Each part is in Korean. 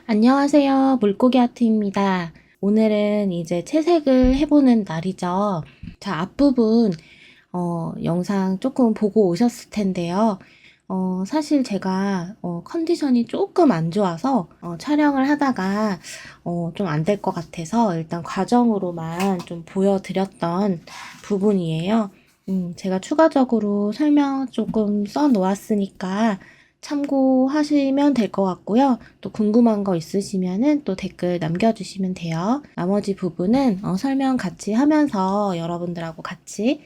안녕하세요. 물고기 아트입니다. 오늘은 이제 채색을 해보는 날이죠. 자, 앞부분, 영상 조금 보고 오셨을 텐데요. 사실 제가, 컨디션이 조금 안 좋아서, 촬영을 하다가, 좀 안 될 것 같아서 일단 과정으로만 좀 보여드렸던 부분이에요. 제가 추가적으로 설명 조금 써 놓았으니까, 참고하시면 될 것 같고요. 또 궁금한 거 있으시면은 또 댓글 남겨주시면 돼요. 나머지 부분은 설명 같이 하면서 여러분들하고 같이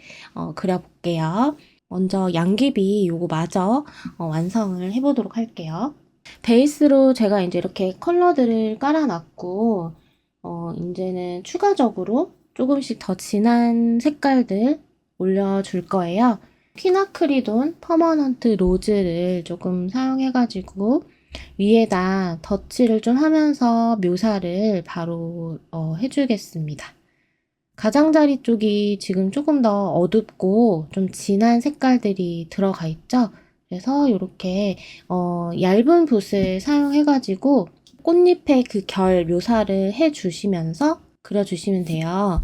그려볼게요. 먼저 양귀비 요거 마저 완성을 해보도록 할게요. 베이스로 제가 이제 이렇게 컬러들을 깔아놨고 이제는 추가적으로 조금씩 더 진한 색깔들 올려줄 거예요. 퀴나크리돈 퍼머넌트 로즈를 조금 사용해가지고 위에다 덧칠을 좀 하면서 묘사를 바로 해주겠습니다. 가장자리 쪽이 지금 조금 더 어둡고 좀 진한 색깔들이 들어가 있죠. 그래서 이렇게 얇은 붓을 사용해가지고 꽃잎의 그 결 묘사를 해주시면서 그려주시면 돼요.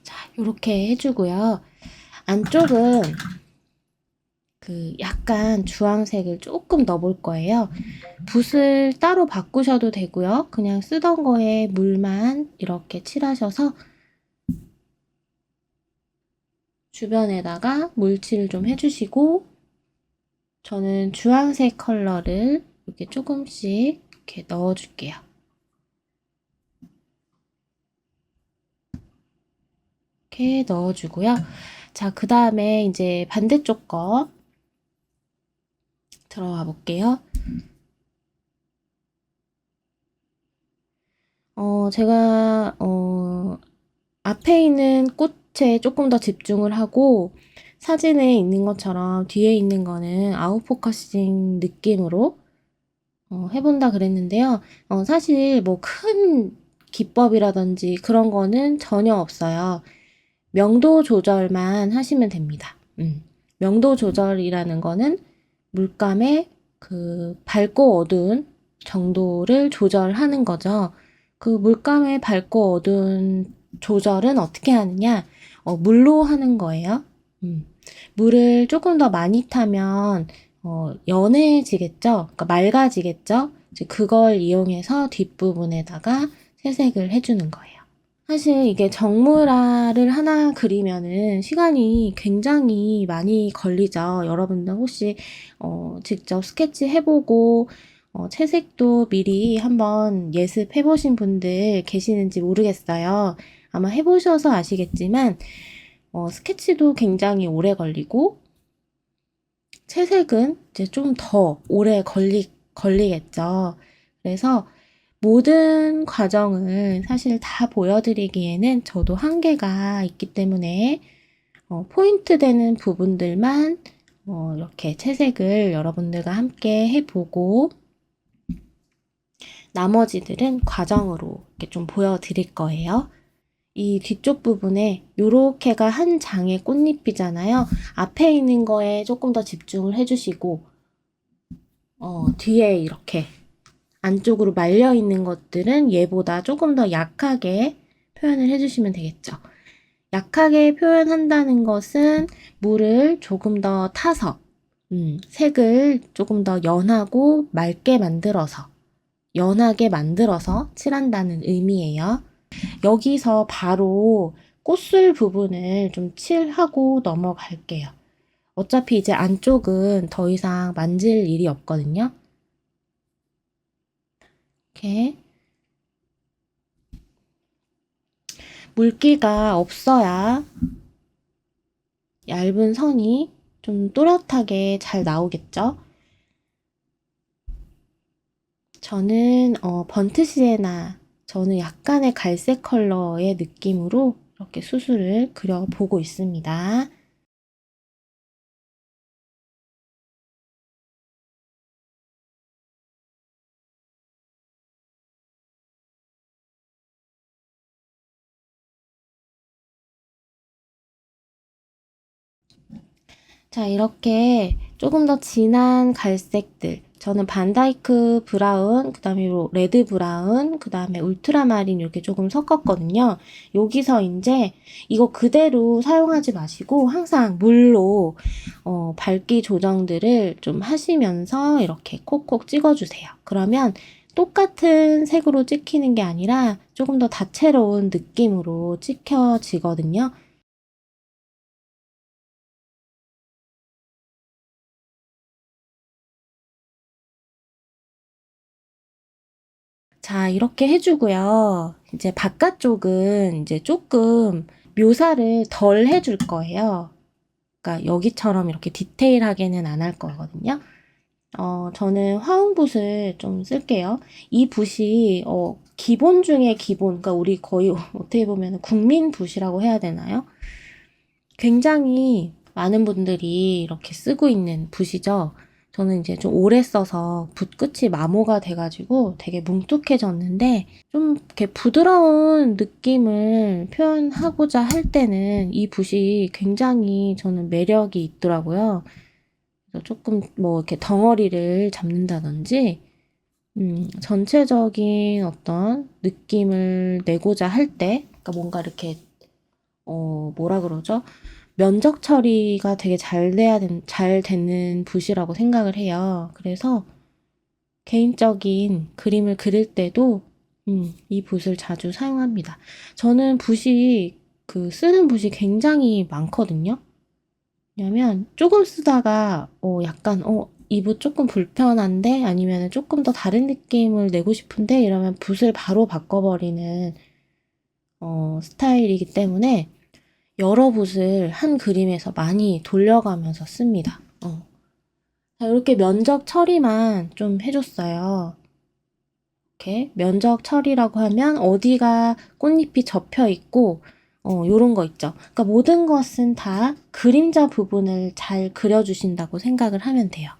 자, 이렇게 해주고요. 안쪽은 그 약간 주황색을 조금 넣어볼 거예요. 붓을 따로 바꾸셔도 되고요. 그냥 쓰던 거에 물만 이렇게 칠하셔서 주변에다가 물칠을 좀 해주시고 저는 주황색 컬러를 이렇게 조금씩 이렇게 넣어줄게요. 이렇게 넣어주고요. 자, 그 다음에 이제 반대쪽 거 들어가 볼게요. 제가 앞에 있는 꽃에 조금 더 집중을 하고 사진에 있는 것처럼 뒤에 있는 거는 아웃포커싱 느낌으로 해본다 그랬는데요. 사실 뭐 큰 기법이라든지 그런 거는 전혀 없어요. 명도 조절만 하시면 됩니다. 명도 조절이라는 거는 물감의 그 밝고 어두운 정도를 조절하는 거죠. 그 물감의 밝고 어두운 조절은 어떻게 하느냐? 물로 하는 거예요. 물을 조금 더 많이 타면 연해지겠죠? 그러니까 맑아지겠죠? 이제 그걸 이용해서 뒷부분에다가 채색을 해주는 거예요. 사실 이게 정물화를 하나 그리면은 시간이 굉장히 많이 걸리죠. 여러분들 혹시 직접 스케치 해보고 채색도 미리 한번 예습해보신 분들 계시는지 모르겠어요. 아마 해보셔서 아시겠지만 스케치도 굉장히 오래 걸리고 채색은 이제 좀 더 오래 걸리겠죠. 그래서 모든 과정을 사실 다 보여드리기에는 저도 한계가 있기 때문에 포인트 되는 부분들만 이렇게 채색을 여러분들과 함께 해보고 나머지들은 과정으로 이렇게 좀 보여드릴 거예요. 이 뒤쪽 부분에 요렇게가 한 장의 꽃잎이잖아요. 앞에 있는 거에 조금 더 집중을 해주시고 뒤에 이렇게 안쪽으로 말려 있는 것들은 얘보다 조금 더 약하게 표현을 해주시면 되겠죠. 약하게 표현한다는 것은 물을 조금 더 타서 색을 조금 더 연하고 맑게 만들어서 연하게 만들어서 칠한다는 의미예요. 여기서 바로 꽃술 부분을 좀 칠하고 넘어갈게요. 어차피 이제 안쪽은 더 이상 만질 일이 없거든요. 이렇게 물기가 없어야 얇은 선이 좀 또렷하게 잘 나오겠죠? 저는 번트 시에나 저는 약간의 갈색 컬러의 느낌으로 이렇게 수술을 그려보고 있습니다. 자, 이렇게 조금 더 진한 갈색들. 저는 반다이크 브라운, 그 다음에 레드 브라운, 그 다음에 울트라마린 이렇게 조금 섞었거든요. 여기서 이제 이거 그대로 사용하지 마시고 항상 물로 밝기 조정들을 좀 하시면서 이렇게 콕콕 찍어주세요. 그러면 똑같은 색으로 찍히는 게 아니라 조금 더 다채로운 느낌으로 찍혀지거든요. 자, 이렇게 해주고요. 이제 바깥쪽은 이제 조금 묘사를 덜 해줄 거예요. 그러니까 여기처럼 이렇게 디테일하게는 안 할 거거든요. 저는 화웅붓을 좀 쓸게요. 이 붓이, 기본 중에 기본, 그러니까 우리 거의 어떻게 보면 국민 붓이라고 해야 되나요? 굉장히 많은 분들이 이렇게 쓰고 있는 붓이죠. 저는 이제 좀 오래 써서 붓 끝이 마모가 돼가지고 되게 뭉툭해졌는데 좀 이렇게 부드러운 느낌을 표현하고자 할 때는 이 붓이 굉장히 저는 매력이 있더라고요. 그래서 조금 뭐 이렇게 덩어리를 잡는다든지, 전체적인 어떤 느낌을 내고자 할 때, 그러니까 뭔가 이렇게, 뭐라 그러죠? 면적 처리가 되게 잘 되는 붓이라고 생각을 해요. 그래서 개인적인 그림을 그릴 때도 이 붓을 자주 사용합니다. 저는 쓰는 붓이 굉장히 많거든요. 왜냐면 조금 쓰다가 약간 이 붓 조금 불편한데 아니면 조금 더 다른 느낌을 내고 싶은데 이러면 붓을 바로 바꿔버리는 스타일이기 때문에 여러 붓을 한 그림에서 많이 돌려가면서 씁니다. 자, 이렇게 면적 처리만 좀 해줬어요. 이렇게 면적 처리라고 하면 어디가 꽃잎이 접혀 있고, 요런 거 있죠. 그러니까 모든 것은 다 그림자 부분을 잘 그려주신다고 생각을 하면 돼요.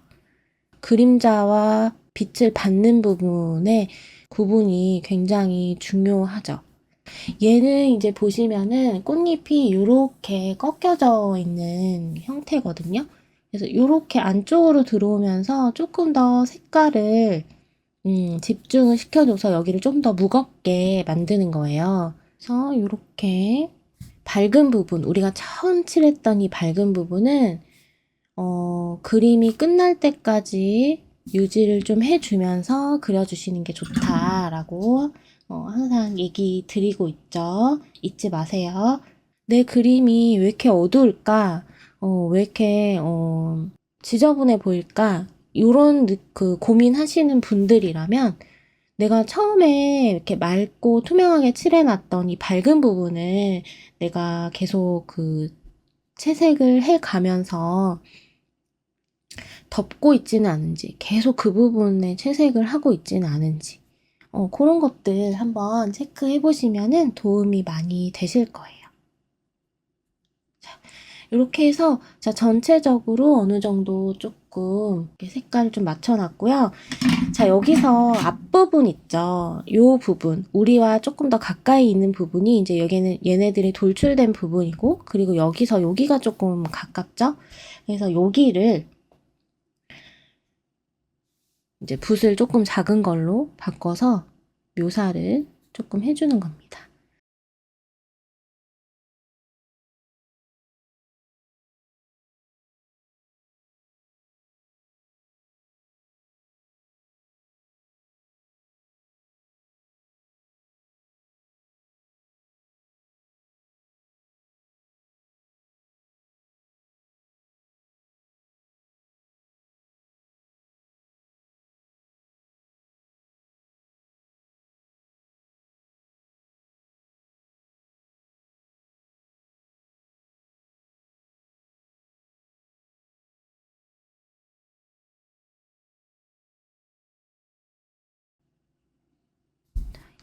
그림자와 빛을 받는 부분의 구분이 굉장히 중요하죠. 얘는 이제 보시면은 꽃잎이 이렇게 꺾여져 있는 형태거든요. 그래서 이렇게 안쪽으로 들어오면서 조금 더 색깔을 집중을 시켜줘서 여기를 좀 더 무겁게 만드는 거예요. 그래서 이렇게 밝은 부분, 우리가 처음 칠했던 이 밝은 부분은 그림이 끝날 때까지 유지를 좀 해주면서 그려주시는 게 좋다라고 항상 얘기 드리고 있죠. 잊지 마세요. 내 그림이 왜 이렇게 어두울까? 왜 이렇게 지저분해 보일까? 요런 그 고민하시는 분들이라면 내가 처음에 이렇게 맑고 투명하게 칠해놨던 이 밝은 부분을 내가 계속 그 채색을 해 가면서 덮고 있지는 않은지, 계속 그 부분에 채색을 하고 있지는 않은지, 그런 것들 한번 체크해 보시면은 도움이 많이 되실 거예요. 자, 이렇게 해서 자, 전체적으로 어느 정도 조금 이렇게 색깔을 좀 맞춰놨고요. 자, 여기서 앞부분 있죠. 요 부분, 우리와 조금 더 가까이 있는 부분이 이제 여기는 얘네들이 돌출된 부분이고, 그리고 여기가 조금 가깝죠? 그래서 여기를 이제 붓을 조금 작은 걸로 바꿔서 묘사를 조금 해주는 겁니다.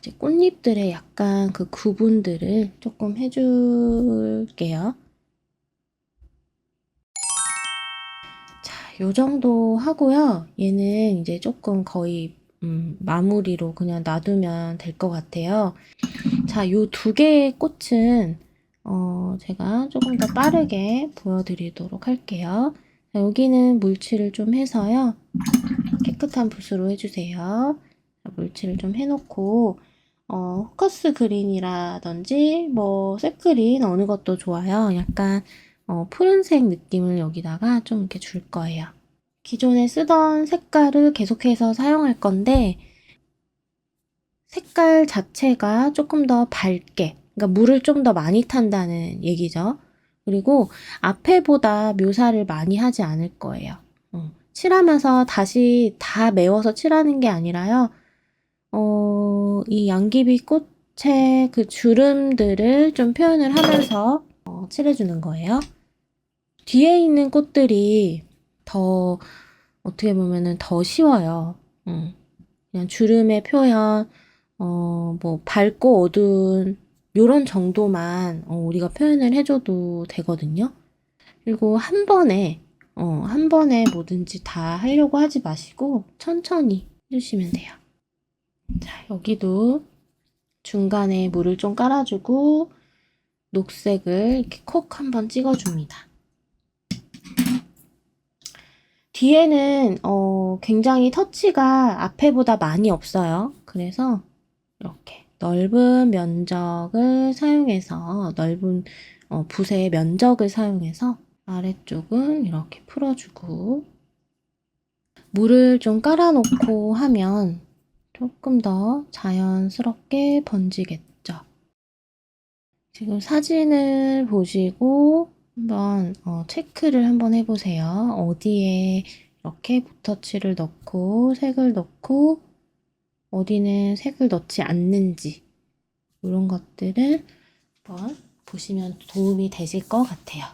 이제 꽃잎들의 약간 그 구분들을 조금 해줄게요. 자, 요 정도 하고요. 얘는 이제 조금 거의 마무리로 그냥 놔두면 될 것 같아요. 자, 요 두 개의 꽃은 제가 조금 더 빠르게 보여드리도록 할게요. 자, 여기는 물칠을 좀 해서요. 깨끗한 붓으로 해주세요. 자, 물칠을 좀 해놓고 포커스 그린이라든지 뭐 셉그린 어느 것도 좋아요. 약간 푸른색 느낌을 여기다가 좀 이렇게 줄 거예요. 기존에 쓰던 색깔을 계속해서 사용할 건데 색깔 자체가 조금 더 밝게, 그러니까 물을 좀 더 많이 탄다는 얘기죠. 그리고 앞에보다 묘사를 많이 하지 않을 거예요. 칠하면서 다시 다 메워서 칠하는 게 아니라요. 이 양귀비 꽃의 그 주름들을 좀 표현을 하면서 칠해주는 거예요. 뒤에 있는 꽃들이 더 어떻게 보면은 더 쉬워요. 그냥 주름의 표현, 뭐 밝고 어두운 요런 정도만 우리가 표현을 해줘도 되거든요. 그리고 한 번에 뭐든지 다 하려고 하지 마시고 천천히 해주시면 돼요. 자, 여기도 중간에 물을 좀 깔아주고 녹색을 이렇게 콕 한번 찍어줍니다. 뒤에는 굉장히 터치가 앞에보다 많이 없어요. 그래서 이렇게 넓은 면적을 사용해서 넓은 붓의 면적을 사용해서 아래쪽은 이렇게 풀어주고 물을 좀 깔아놓고 하면 조금 더 자연스럽게 번지겠죠. 지금 사진을 보시고 한번 체크를 한번 해보세요. 어디에 이렇게 붓터치를 넣고 색을 넣고 어디는 색을 넣지 않는지 이런 것들을 한번 보시면 도움이 되실 것 같아요.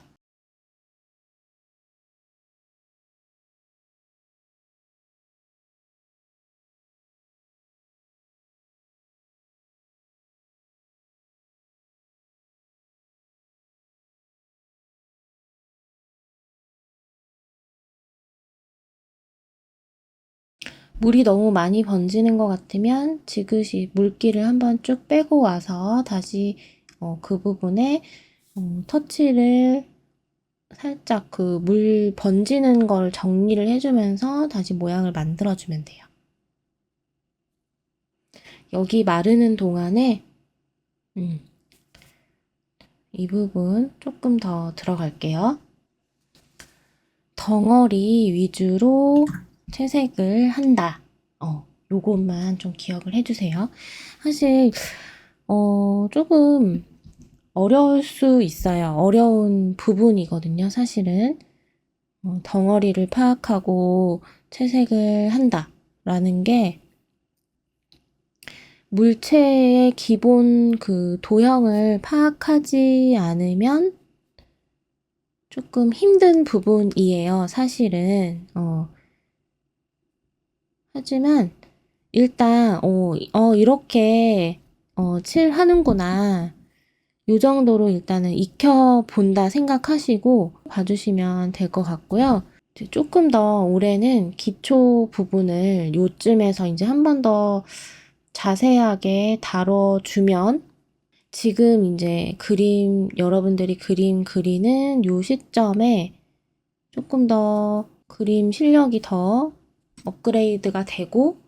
물이 너무 많이 번지는 것 같으면 지그시 물기를 한번 쭉 빼고 와서 다시 그 부분에 터치를 살짝 그 물 번지는 걸 정리를 해주면서 다시 모양을 만들어주면 돼요. 여기 마르는 동안에 이 부분 조금 더 들어갈게요. 덩어리 위주로 채색을 한다. 요것만 좀 기억을 해주세요. 사실 조금 어려울 수 있어요. 어려운 부분이거든요, 사실은. 덩어리를 파악하고 채색을 한다라는 게 물체의 기본 그 도형을 파악하지 않으면 조금 힘든 부분이에요, 사실은. 하지만 일단 이렇게 칠하는구나. 요 정도로 일단은 익혀본다 생각하시고 봐주시면 될 것 같고요. 이제 조금 더 올해는 기초 부분을 요쯤에서 이제 한 번 더 자세하게 다뤄주면 지금 이제 여러분들이 그림 그리는 요 시점에 조금 더 그림 실력이 더 업그레이드가 되고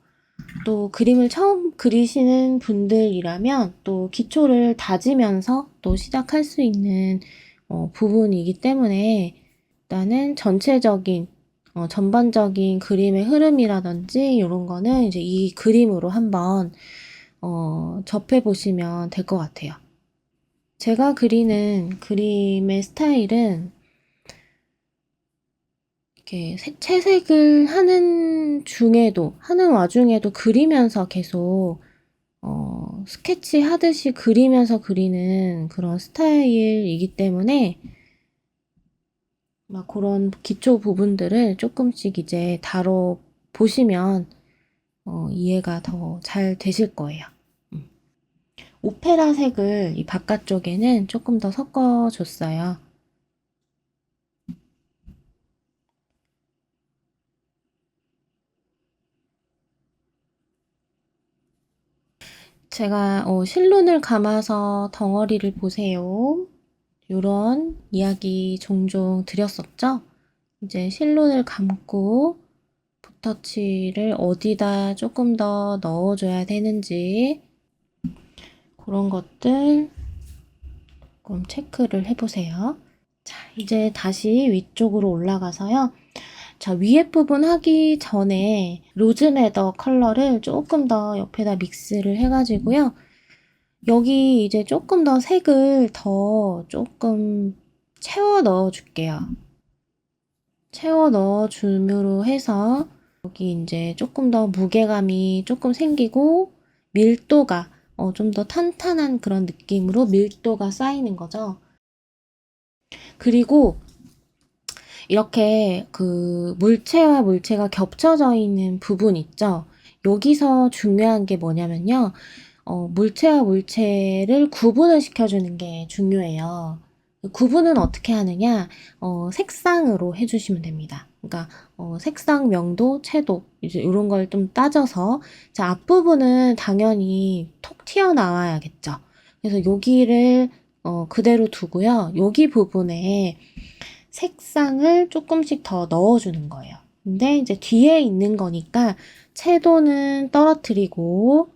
또 그림을 처음 그리시는 분들이라면 또 기초를 다지면서 또 시작할 수 있는 부분이기 때문에 일단은 전체적인 전반적인 그림의 흐름이라든지 이런 거는 이제 이 그림으로 한번 접해 보시면 될 것 같아요. 제가 그리는 그림의 스타일은 이렇게 채색을 하는 와중에도 그리면서 계속 스케치 하듯이 그리면서 그리는 그런 스타일이기 때문에 막 그런 기초 부분들을 조금씩 이제 다뤄 보시면 이해가 더 잘 되실 거예요. 오페라 색을 이 바깥쪽에는 조금 더 섞어줬어요. 제가 실눈을 감아서 덩어리를 보세요. 요런 이야기 종종 드렸었죠? 이제 실눈을 감고 붓터치를 어디다 조금 더 넣어줘야 되는지 그런 것들 조금 체크를 해보세요. 자, 이제 다시 위쪽으로 올라가서요. 자, 위에 부분 하기 전에 로즈메더 컬러를 조금 더 옆에다 믹스를 해가지고요. 여기 이제 조금 더 색을 더 조금 채워 넣어 줄게요. 채워 넣어 줌으로 해서 여기 이제 조금 더 무게감이 조금 생기고 밀도가 좀 더 탄탄한 그런 느낌으로 밀도가 쌓이는 거죠. 그리고 이렇게 그 물체와 물체가 겹쳐져 있는 부분 있죠? 여기서 중요한 게 뭐냐면요. 물체와 물체를 구분을 시켜주는 게 중요해요. 구분은 어떻게 하느냐? 색상으로 해주시면 됩니다. 그러니까 색상, 명도, 채도 이제 이런 걸 좀 따져서 자, 앞부분은 당연히 톡 튀어나와야겠죠. 그래서 여기를 그대로 두고요. 여기 부분에 색상을 조금씩 더 넣어주는 거예요. 근데 이제 뒤에 있는 거니까 채도는 떨어뜨리고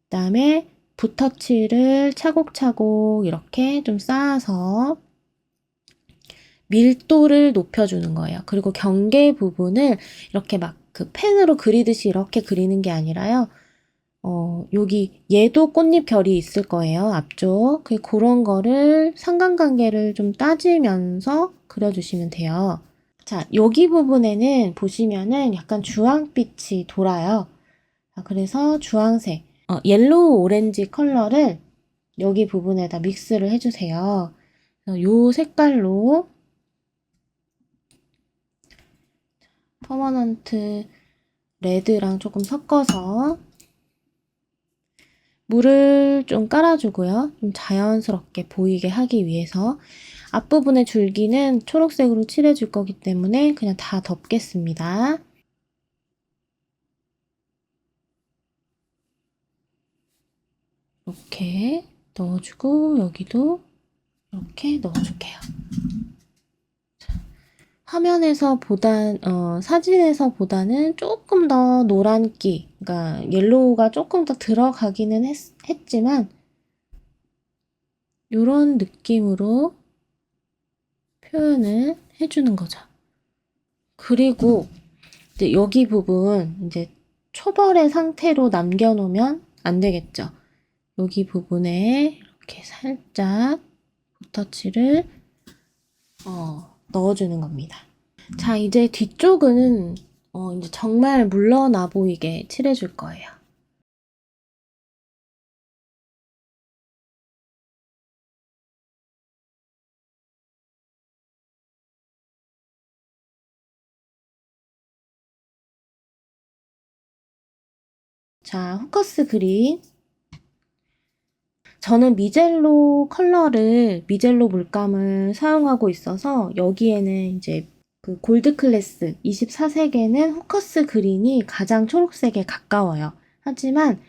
그다음에 붓터치를 차곡차곡 이렇게 좀 쌓아서 밀도를 높여주는 거예요. 그리고 경계 부분을 이렇게 막 그 펜으로 그리듯이 이렇게 그리는 게 아니라요. 여기 얘도 꽃잎 결이 있을 거예요. 앞쪽. 그런 거를 상관관계를 좀 따지면서 그려주시면 돼요. 자, 여기 부분에는 보시면은 약간 주황빛이 돌아요. 그래서 주황색, 옐로우 오렌지 컬러를 여기 부분에다 믹스를 해주세요. 요 색깔로 퍼머넌트 레드랑 조금 섞어서 물을 좀 깔아주고요. 좀 자연스럽게 보이게 하기 위해서 앞부분의 줄기는 초록색으로 칠해줄 거기 때문에 그냥 다 덮겠습니다. 이렇게 넣어주고 여기도 이렇게 넣어줄게요. 사진에서보다는 조금 더 노란기, 그러니까 옐로우가 조금 더 들어가기는 했지만 이런 느낌으로 표현을 해주는 거죠. 그리고 이제 여기 부분 이제 초벌의 상태로 남겨놓으면 안 되겠죠. 여기 부분에 이렇게 살짝 붓터치를 넣어주는 겁니다. 자, 이제 뒤쪽은 이제 정말 물러나 보이게 칠해줄 거예요. 자, 후커스 그린. 저는 미젤로 물감을 사용하고 있어서 여기에는 이제 그 골드 클래스 24색에는 후커스 그린이 가장 초록색에 가까워요. 하지만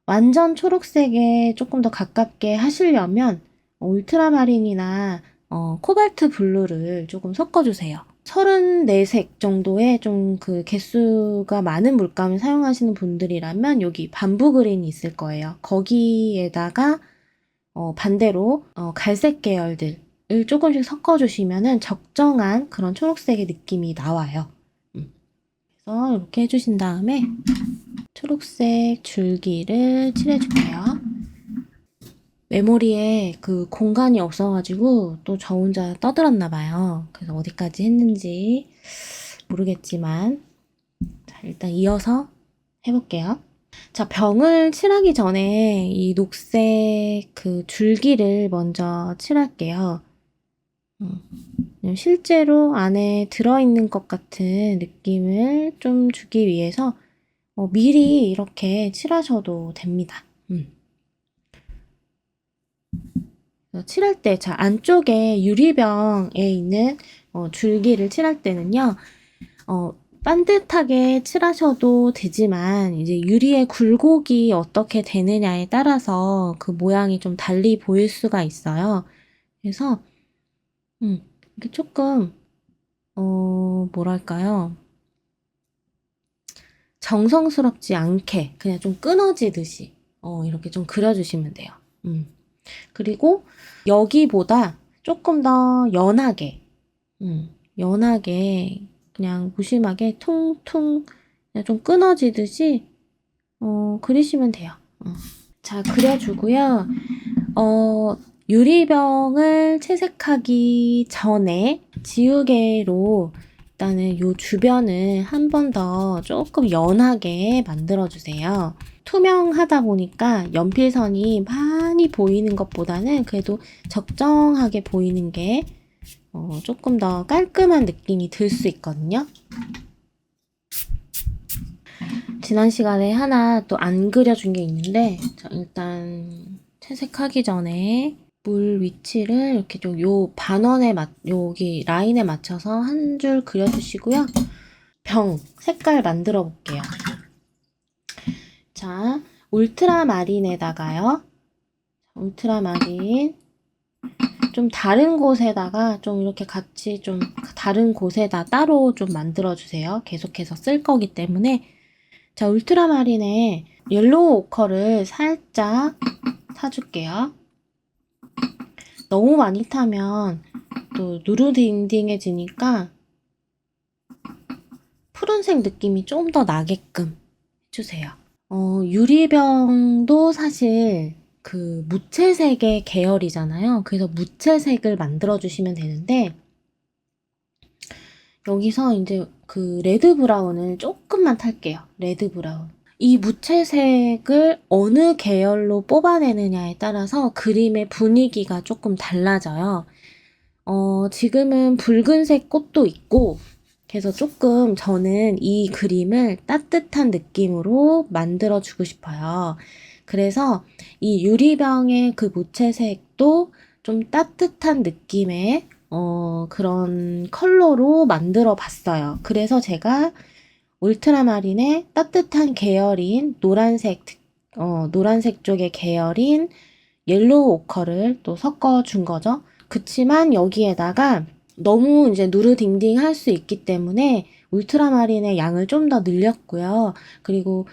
완전 초록색에 조금 더 가깝게 하시려면 울트라마린이나 코발트 블루를 조금 섞어주세요. 34색 정도의 좀 그 개수가 많은 물감을 사용하시는 분들이라면 여기 반부 그린이 있을 거예요. 거기에다가 반대로 갈색 계열들을 조금씩 섞어주시면은 적정한 그런 초록색의 느낌이 나와요. 그래서 이렇게 해주신 다음에 초록색 줄기를 칠해줄게요. 메모리에 그 공간이 없어가지고 또 저 혼자 떠들었나 봐요. 그래서 어디까지 했는지 모르겠지만 자, 일단 이어서 해볼게요. 자, 병을 칠하기 전에 이 녹색 그 줄기를 먼저 칠할게요. 실제로 안에 들어있는 것 같은 느낌을 좀 주기 위해서 미리 이렇게 칠하셔도 됩니다. 칠할 때, 자, 안쪽에 유리병에 있는 줄기를 칠할 때는요, 반듯하게 칠하셔도 되지만, 이제 유리의 굴곡이 어떻게 되느냐에 따라서 그 모양이 좀 달리 보일 수가 있어요. 그래서, 이렇게 조금, 뭐랄까요. 정성스럽지 않게, 그냥 좀 끊어지듯이, 이렇게 좀 그려주시면 돼요. 그리고 여기보다 조금 더 연하게, 연하게, 그냥 무심하게 퉁퉁, 그냥 좀 끊어지듯이, 그리시면 돼요. 자, 그려주고요. 유리병을 채색하기 전에 지우개로 일단은 요 주변을 한 번 더 조금 연하게 만들어주세요. 투명하다 보니까 연필선이 많이 보이는 것보다는 그래도 적정하게 보이는 게 조금 더 깔끔한 느낌이 들 수 있거든요. 지난 시간에 하나 또 안 그려준 게 있는데, 자, 일단 채색하기 전에 물 위치를 이렇게 좀 요 반원에 여기 라인에 맞춰서 한 줄 그려주시고요. 병 색깔 만들어 볼게요. 자, 울트라마린에다가요. 울트라마린 좀 다른 곳에다가 좀 이렇게 같이 좀 다른 곳에다 따로 좀 만들어 주세요. 계속해서 쓸 거기 때문에. 자, 울트라마린에 옐로우 오커를 살짝 타줄게요. 너무 많이 타면 또 누르딩딩해지니까 푸른색 느낌이 좀 더 나게끔 해주세요. 유리병도 사실 그 무채색의 계열이잖아요. 그래서 무채색을 만들어 주시면 되는데 여기서 이제 그 레드 브라운을 조금만 탈게요. 레드 브라운. 이 무채색을 어느 계열로 뽑아내느냐에 따라서 그림의 분위기가 조금 달라져요. 지금은 붉은색 꽃도 있고, 그래서 조금 저는 이 그림을 따뜻한 느낌으로 만들어주고 싶어요. 그래서 이 유리병의 그 무채색도 좀 따뜻한 느낌의 그런 컬러로 만들어 봤어요. 그래서 제가 울트라마린의 따뜻한 계열인 노란색 쪽의 계열인 옐로우 오커를 또 섞어 준 거죠. 그치만 여기에다가 너무 이제 누르딩딩 할 수 있기 때문에 울트라마린의 양을 좀 더 늘렸고요. 그리고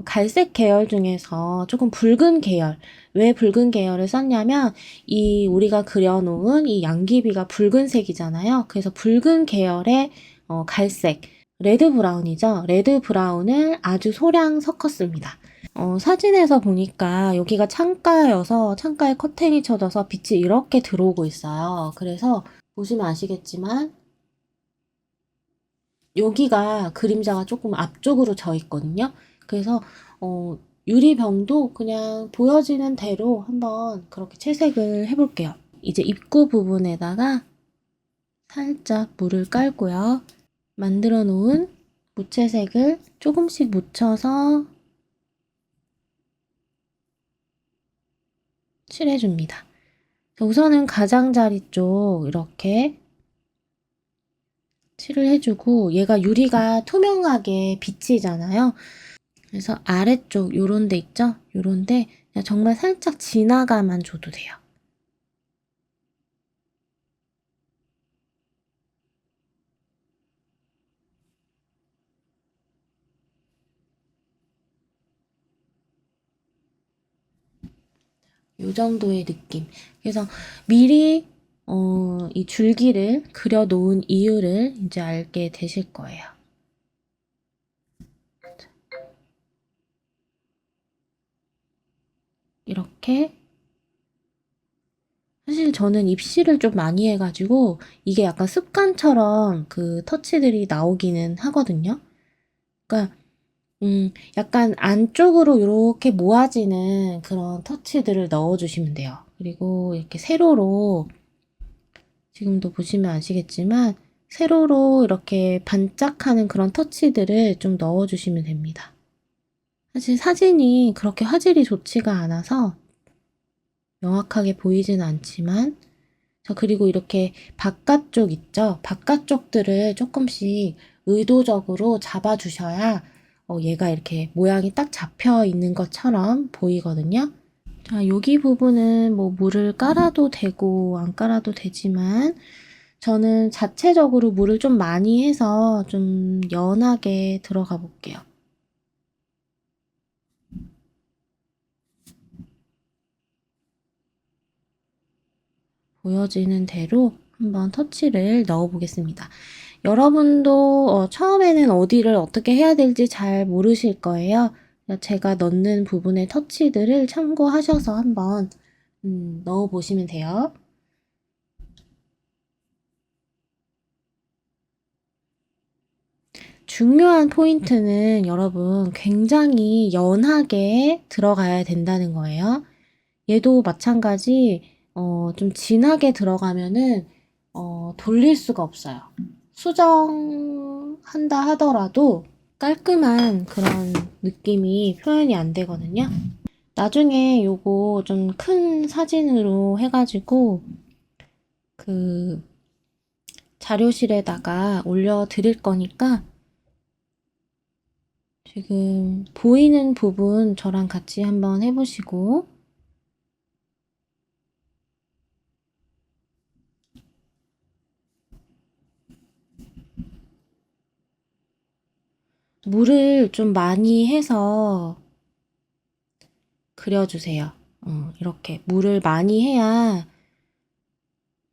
갈색 계열 중에서 조금 붉은 계열. 왜 붉은 계열을 썼냐면 이 우리가 그려놓은 이 양귀비가 붉은색이잖아요. 그래서 붉은 계열의 갈색, 레드 브라운이죠. 레드 브라운을 아주 소량 섞었습니다. 사진에서 보니까 여기가 창가여서 창가에 커튼이 쳐져서 빛이 이렇게 들어오고 있어요. 그래서 보시면 아시겠지만 여기가 그림자가 조금 앞쪽으로 져 있거든요. 그래서 유리병도 그냥 보여지는 대로 한번 그렇게 채색을 해볼게요. 이제 입구 부분에다가 살짝 물을 깔고요. 만들어 놓은 무채색을 조금씩 묻혀서 칠해줍니다. 우선은 가장자리 쪽 이렇게 칠을 해주고 얘가 유리가 투명하게 비치잖아요. 그래서 아래쪽 요런 데 있죠? 요런 데 그냥 정말 살짝 지나가만 줘도 돼요. 요 정도의 느낌. 그래서 미리 이 줄기를 그려 놓은 이유를 이제 알게 되실 거예요. 이렇게 사실 저는 입시를 좀 많이 해가지고 이게 약간 습관처럼 그 터치들이 나오기는 하거든요. 그러니까 약간 안쪽으로 이렇게 모아지는 그런 터치들을 넣어주시면 돼요. 그리고 이렇게 세로로 지금도 보시면 아시겠지만 세로로 이렇게 반짝하는 그런 터치들을 좀 넣어주시면 됩니다. 사실 사진이 그렇게 화질이 좋지가 않아서 명확하게 보이진 않지만, 자, 그리고 이렇게 바깥쪽 있죠? 바깥쪽들을 조금씩 의도적으로 잡아주셔야 얘가 이렇게 모양이 딱 잡혀 있는 것처럼 보이거든요. 자, 여기 부분은 뭐 물을 깔아도 되고 안 깔아도 되지만 저는 자체적으로 물을 좀 많이 해서 좀 연하게 들어가 볼게요. 보여지는 대로 한번 터치를 넣어 보겠습니다. 여러분도 처음에는 어디를 어떻게 해야 될지 잘 모르실 거예요. 제가 넣는 부분의 터치들을 참고하셔서 한번 넣어 보시면 돼요. 중요한 포인트는 여러분 굉장히 연하게 들어가야 된다는 거예요. 얘도 마찬가지 좀 진하게 들어가면은 돌릴 수가 없어요. 수정한다 하더라도 깔끔한 그런 느낌이 표현이 안 되거든요. 나중에 요거 좀 큰 사진으로 해가지고 그 자료실에다가 올려 드릴 거니까 지금 보이는 부분 저랑 같이 한번 해보시고 물을 좀 많이 해서 그려주세요. 이렇게 물을 많이 해야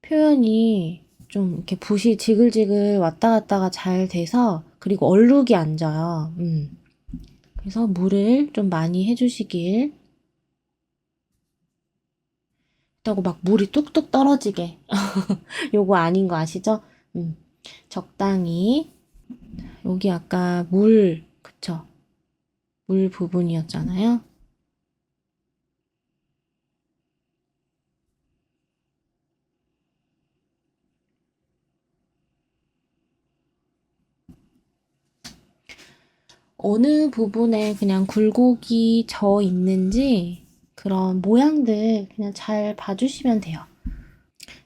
표현이 좀 이렇게 붓이 지글지글 왔다 갔다가 잘 돼서 그리고 얼룩이 안 져요. 그래서 물을 좀 많이 해주시길. 그렇다고 막 물이 뚝뚝 떨어지게 요거 아닌 거 아시죠? 적당히. 여기 아까 물, 그쵸? 물 부분이었잖아요. 어느 부분에 그냥 굴곡이 져 있는지 그런 모양들 그냥 잘 봐주시면 돼요.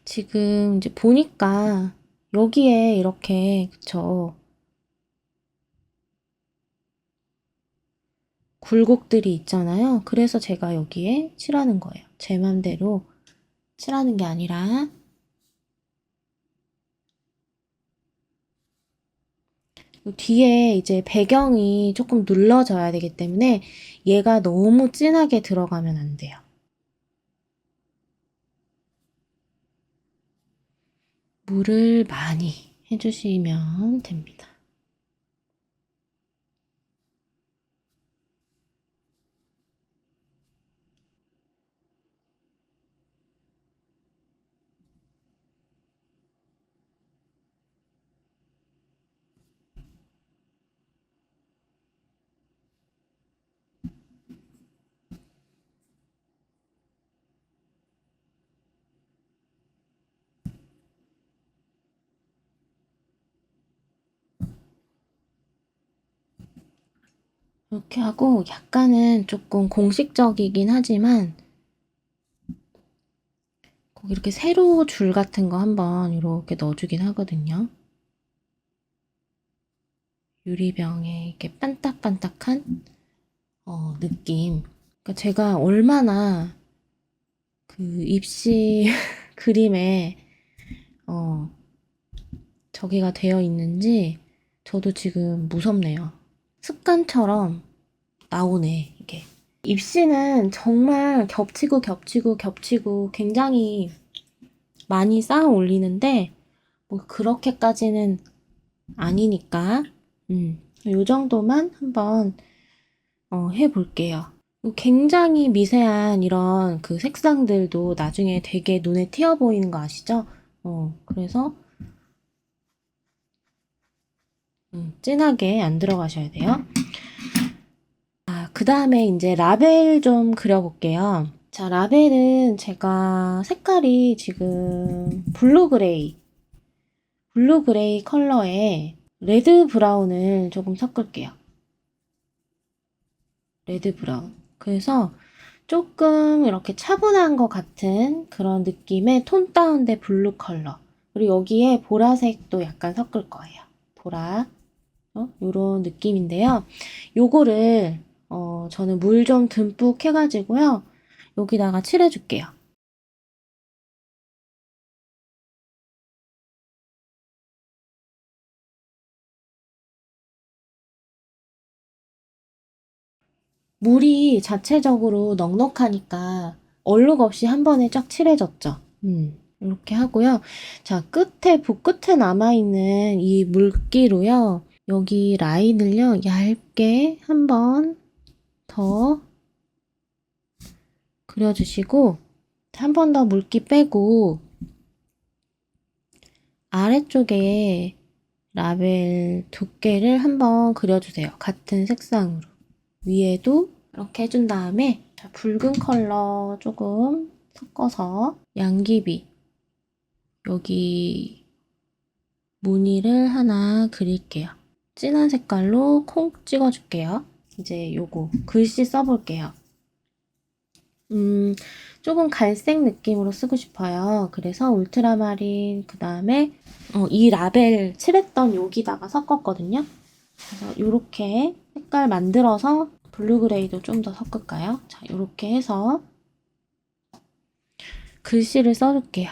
지금 이제 보니까 여기에 이렇게, 그쵸? 굴곡들이 있잖아요. 그래서 제가 여기에 칠하는 거예요. 제 맘대로 칠하는 게 아니라 뒤에 이제 배경이 조금 눌러져야 되기 때문에 얘가 너무 진하게 들어가면 안 돼요. 물을 많이 해주시면 됩니다. 이렇게 하고 약간은 조금 공식적이긴 하지만 꼭 이렇게 세로 줄 같은 거 한번 이렇게 넣어주긴 하거든요. 유리병에 이렇게 반딱반딱한 느낌. 그러니까 제가 얼마나 그 입시 그림에 저기가 되어 있는지 저도 지금 무섭네요. 습관처럼 나오네, 이게. 입시는 정말 겹치고 겹치고 겹치고 굉장히 많이 쌓아 올리는데 뭐 그렇게까지는 아니니까 요 정도만 한번 해볼게요. 굉장히 미세한 이런 그 색상들도 나중에 되게 눈에 띄어 보이는 거 아시죠? 그래서 진하게 안 들어가셔야 돼요. 그 다음에 이제 라벨 좀 그려볼게요. 자, 라벨은 제가 색깔이 지금 블루 그레이 컬러에 레드 브라운을 조금 섞을게요. 레드 브라운. 그래서 조금 이렇게 차분한 것 같은 그런 느낌의 톤 다운된 블루 컬러. 그리고 여기에 보라색도 약간 섞을 거예요. 보라. 요런 느낌인데요. 요거를 저는 물 좀 듬뿍 해가지고요. 여기다가 칠해줄게요. 물이 자체적으로 넉넉하니까 얼룩 없이 한 번에 쫙 칠해졌죠. 이렇게 하고요. 자, 붓끝에 남아있는 이 물기로요. 여기 라인을요, 얇게 한 번 더 그려주시고, 한 번 더 물기 빼고, 아래쪽에 라벨 두께를 한번 그려주세요. 같은 색상으로. 위에도 이렇게 해준 다음에 붉은 컬러 조금 섞어서 양귀비 여기 무늬를 하나 그릴게요. 진한 색깔로 콩 찍어줄게요. 이제 요거 글씨 써볼게요. 조금 갈색 느낌으로 쓰고 싶어요. 그래서 울트라마린 그 다음에 이 라벨 칠했던 여기다가 섞었거든요. 그래서 이렇게 색깔 만들어서 블루 그레이도 좀 더 섞을까요? 자, 이렇게 해서 글씨를 써줄게요.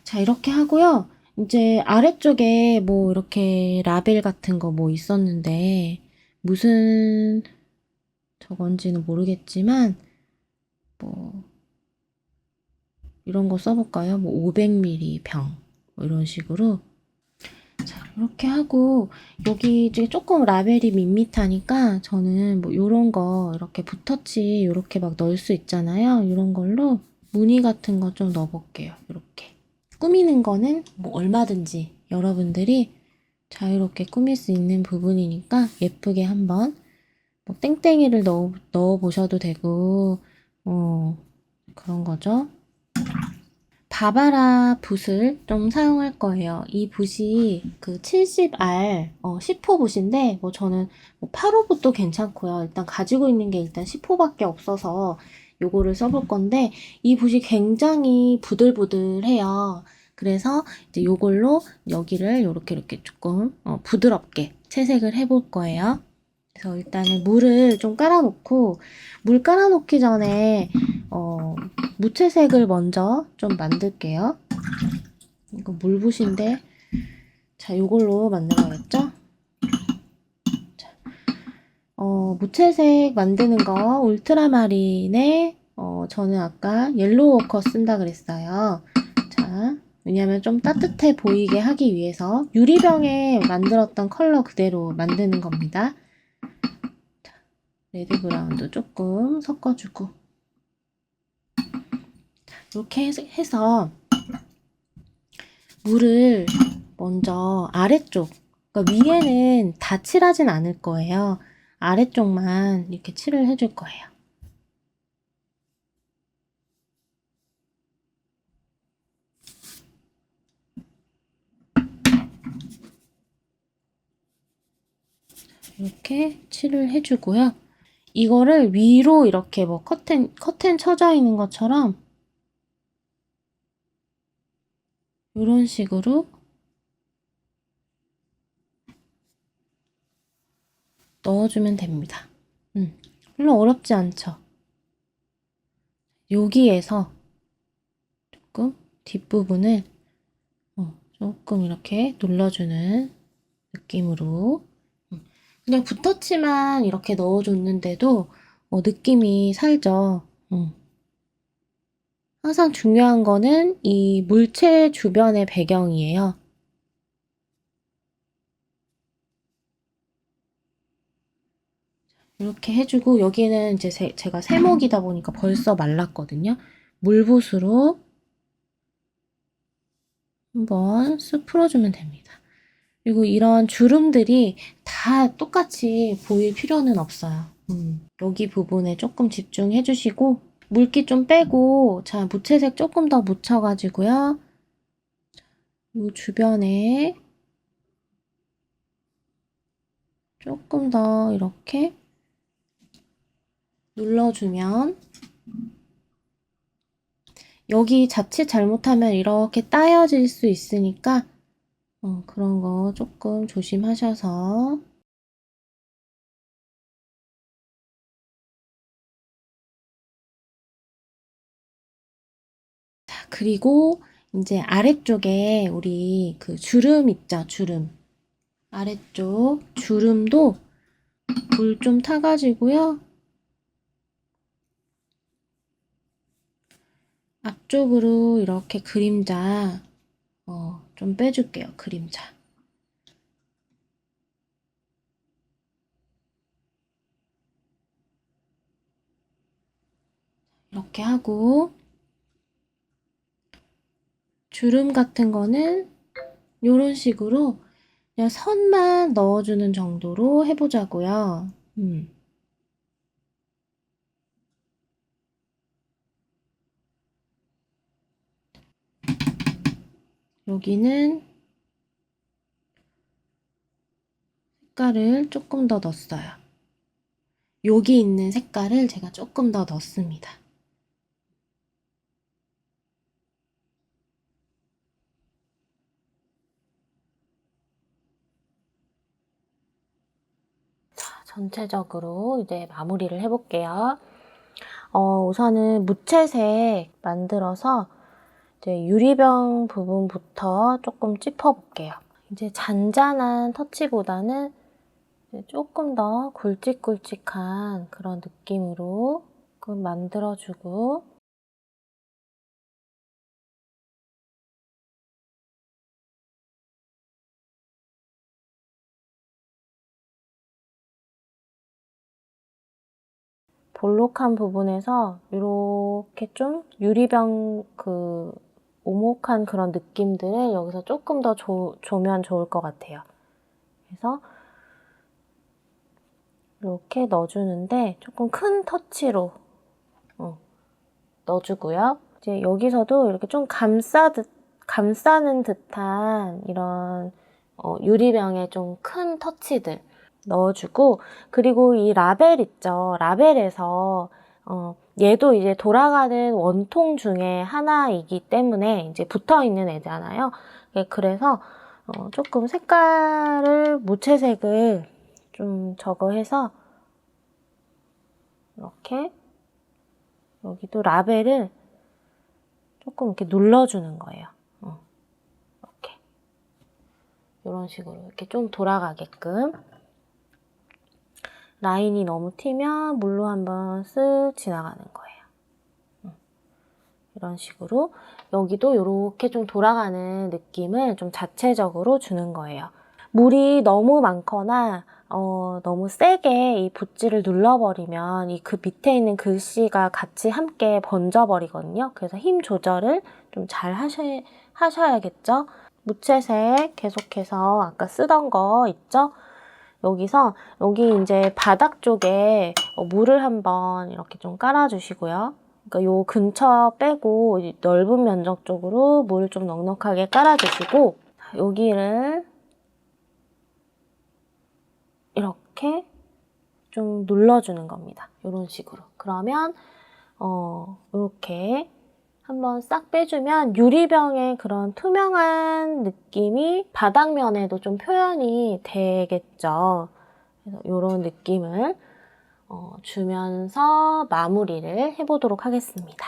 자, 이렇게 하고요. 이제 아래쪽에 뭐 이렇게 라벨 같은 거 뭐 있었는데 무슨 저건지는 모르겠지만 뭐 이런 거 써볼까요? 뭐 500ml 병 뭐 이런 식으로 자, 이렇게 하고 여기 이제 조금 라벨이 밋밋하니까 저는 뭐 이런 거 이렇게 붓터치 이렇게 막 넣을 수 있잖아요. 이런 걸로 무늬 같은 거 좀 넣어볼게요. 이렇게 꾸미는 거는 뭐 얼마든지 여러분들이 자유롭게 꾸밀 수 있는 부분이니까 예쁘게 한번 뭐 땡땡이를 넣어 보셔도 되고 그런 거죠. 바바라 붓을 좀 사용할 거예요. 이 붓이 그 70R 10호 붓인데 뭐 저는 뭐 8호 붓도 괜찮고요. 일단 가지고 있는 게 일단 10호밖에 없어서 요거를 써볼 건데 이 붓이 굉장히 부들부들해요. 그래서 이제 요걸로 여기를 이렇게 조금 부드럽게 채색을 해볼 거예요. 그래서 일단은 물을 좀 깔아놓고 물 깔아놓기 전에 무채색을 먼저 좀 만들게요. 이거 물붓인데 자 요걸로 만들어야겠죠? 자, 무채색 만드는 거 울트라마린에 저는 아까 옐로우 워커 쓴다 그랬어요. 자 왜냐면 좀 따뜻해 보이게 하기 위해서 유리병에 만들었던 컬러 그대로 만드는 겁니다. 레드 브라운도 조금 섞어주고 이렇게 해서 물을 먼저 아래쪽, 그러니까 위에는 다 칠하진 않을 거예요. 아래쪽만 이렇게 칠을 해줄 거예요. 이렇게 칠을 해주고요. 이거를 위로 이렇게 뭐 커튼 쳐져 있는 것처럼 이런 식으로 넣어주면 됩니다. 별로 어렵지 않죠? 여기에서 조금 뒷부분을 조금 이렇게 눌러주는 느낌으로 그냥 붓터치만 이렇게 넣어줬는데도 느낌이 살죠. 항상 중요한 거는 이 물체 주변의 배경이에요. 이렇게 해주고 여기는 이제 제가 세목이다 보니까 벌써 말랐거든요. 물붓으로 한번 쓱 풀어주면 됩니다. 그리고 이런 주름들이 다 똑같이 보일 필요는 없어요. 여기 부분에 조금 집중해 주시고 물기 좀 빼고 자 무채색 조금 더 묻혀가지고요. 이 주변에 조금 더 이렇게 눌러주면 여기 자칫 잘못하면 이렇게 따여질 수 있으니까 그런 거 조금 조심하셔서. 자, 그리고 이제 아래쪽에 우리 그 주름 있죠, 주름. 아래쪽 주름도 물 좀 타가지고요. 앞쪽으로 이렇게 그림자 좀 빼줄게요, 그림자. 이렇게 하고 주름 같은 거는 이런 식으로 그냥 선만 넣어주는 정도로 해보자고요. 여기는 색깔을 조금 더 넣었어요. 여기 있는 색깔을 제가 조금 더 넣습니다. 자, 전체적으로 이제 마무리를 해볼게요. 우선은 무채색 만들어서 이제 유리병 부분부터 조금 짚어볼게요. 이제 잔잔한 터치보다는 조금 더 굵직굵직한 그런 느낌으로 만들어주고, 볼록한 부분에서 이렇게 좀 유리병 그 오목한 그런 느낌들을 여기서 조금 더 조면 좋을 것 같아요. 그래서 이렇게 넣어주는데 조금 큰 터치로 넣어주고요. 이제 여기서도 이렇게 좀 감싸는 듯한 이런 유리병의 좀 큰 터치들 넣어주고, 그리고 이 라벨 있죠. 라벨에서 얘도 이제 돌아가는 원통 중에 하나이기 때문에 이제 붙어 있는 애잖아요. 그래서 조금 색깔을 무채색을 좀 저거 해서 이렇게 여기도 라벨을 조금 이렇게 눌러주는 거예요. 이렇게 이런 식으로 이렇게 좀 돌아가게끔. 라인이 너무 튀면 물로 한번 쓱 지나가는 거예요. 이런 식으로 여기도 이렇게 좀 돌아가는 느낌을 좀 자체적으로 주는 거예요. 물이 너무 많거나 너무 세게 이 붓질을 눌러버리면 이 그 밑에 있는 글씨가 같이 함께 번져버리거든요. 그래서 힘 조절을 좀 잘 하셔야겠죠. 무채색 계속해서 아까 쓰던 거 있죠? 여기서 여기 이제 바닥 쪽에 물을 한번 이렇게 좀 깔아주시고요. 그러니까 요 근처 빼고 넓은 면적 쪽으로 물 좀 넉넉하게 깔아주시고, 여기를 이렇게 좀 눌러주는 겁니다. 이런 식으로. 그러면 이렇게 한번 싹 빼주면 유리병의 그런 투명한 느낌이 바닥면에도 좀 표현이 되겠죠. 그래서 이런 느낌을 주면서 마무리를 해보도록 하겠습니다.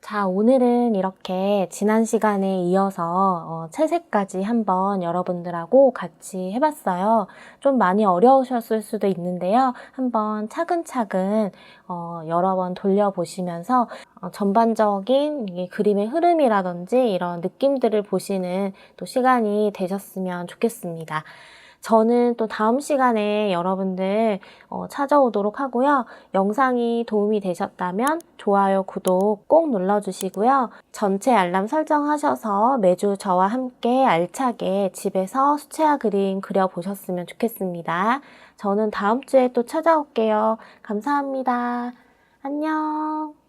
자, 오늘은 이렇게 지난 시간에 이어서 채색까지 한번 여러분들하고 같이 해봤어요. 좀 많이 어려우셨을 수도 있는데요. 한번 차근차근 여러 번 돌려보시면서 전반적인 이 그림의 흐름이라든지 이런 느낌들을 보시는 또 시간이 되셨으면 좋겠습니다. 저는 또 다음 시간에 여러분들 찾아오도록 하고요. 영상이 도움이 되셨다면 좋아요, 구독 꼭 눌러주시고요. 전체 알람 설정하셔서 매주 저와 함께 알차게 집에서 수채화 그림 그려보셨으면 좋겠습니다. 저는 다음 주에 또 찾아올게요. 감사합니다. 안녕.